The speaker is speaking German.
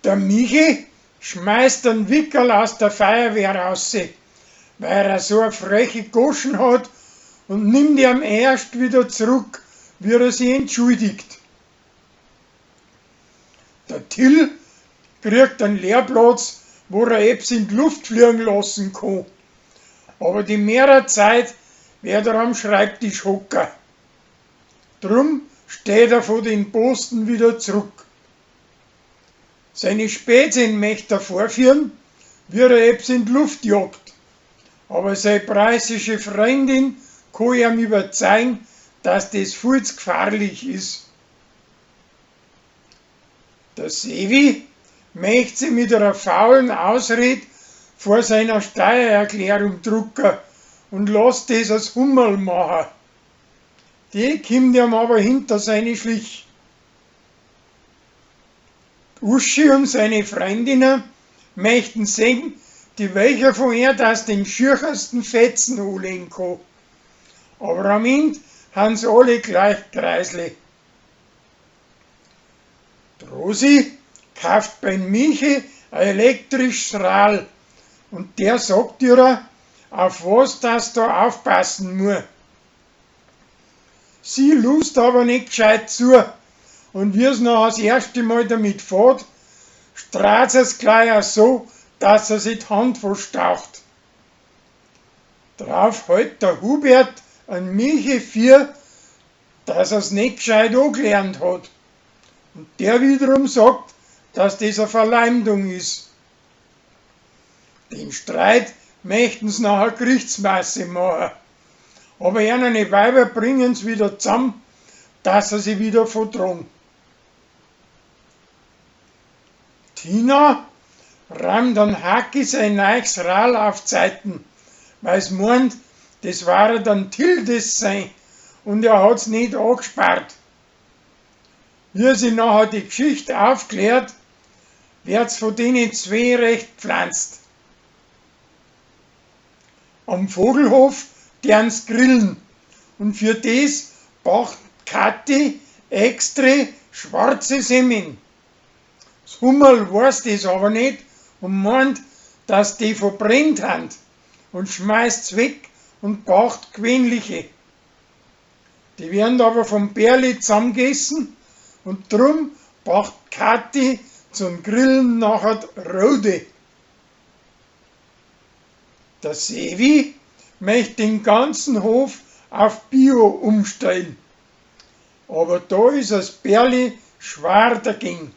Der Michi schmeißt den Wickerl aus der Feuerwehr raus, weil er so eine freche Goschen hat, und nimmt ihn erst wieder zurück, wie er sich entschuldigt. Der Till kriegt einen Lehrplatz, wo er etwas in die Luft fliegen lassen kann. Aber die meiste Zeit wird er am Schreibtisch hocken. Drum steht er von den Posten wieder zurück. Seine Spätzchen möchte er vorführen, wie er etwas in die Luft jagt. Aber seine preußische Freundin kann ihm überzeugen, dass das viel zu gefährlich ist. Der Sevi möchte sie mit einer faulen Ausrede vor seiner Steuererklärung drucken und lässt das als Hummel machen. Die kommt ihm aber hinter seine Schlich. Uschi und seine Freundinnen möchten sehen, die welcher von ihr das den schürchersten Fetzen anlegen kann. Aber am Ende haben sie alle gleich Kreisle. Die Rosi kauft beim Michi ein elektrisches Rad und der sagt ihr, auf was das da aufpassen muss. Sie lust aber nicht gescheit zu, und wie es noch das erste Mal damit fährt, strahlt es gleich auch so, dass er sich die Hand verstaucht. Drauf hält der Hubert an Michi für, dass er es nicht gescheit angelernt hat. Und der wiederum sagt, dass das eine Verleumdung ist. Den Streit möchten sie nachher Gerichtsmasse machen. Aber eine Weiber bringen sie wieder zusammen, dass er sie wieder vertragen. Tina rammt dann Haki sein neues Rad auf Zeiten, weil es meint, das war dann Tildes sein und er hat's nicht angespart. Wie sie nachher die Geschichte aufklärt, wird's von denen zwei recht pflanzt. Am Vogelhof dern's grillen und für das backt Kathi extra schwarze Semmeln. Das Hummerl weiß das aber nicht und meint, dass die verbrennt haben und schmeißt's weg und backt gewöhnliche. Die werden aber vom Bärli zusammengegessen und drum backt Kathi zum Grillen nachher rote. Der Sevi möchte den ganzen Hof auf Bio umstellen, aber da ist das Bärli schwer dagegen.